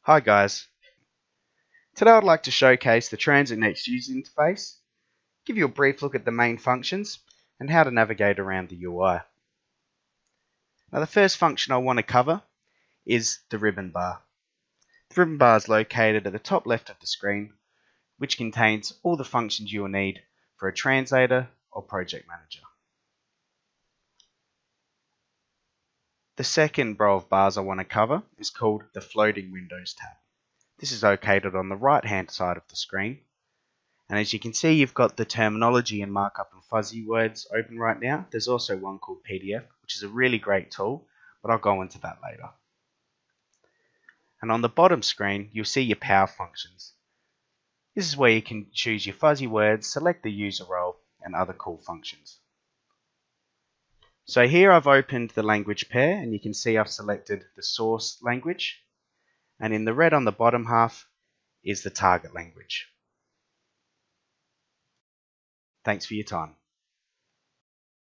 Hi guys, today I'd like to showcase the Transit NXT User interface, give you a brief look at the main functions, and how to navigate around the UI. Now the first function I want to cover is the ribbon bar. The ribbon bar is located at the top left of the screen, which contains all the functions you will need for a translator or project manager. The second row of bars I want to cover is called the Floating Windows tab. This is located on the right hand side of the screen. And as you can see, you've got the terminology and markup and fuzzy words open right now. There's also one called PDF, which is a really great tool, but I'll go into that later. And on the bottom screen, you'll see your power functions. This is where you can choose your fuzzy words, select the user role, and other cool functions. So here I've opened the language pair, and you can see I've selected the source language. And in the red on the bottom half is the target language. Thanks for your time.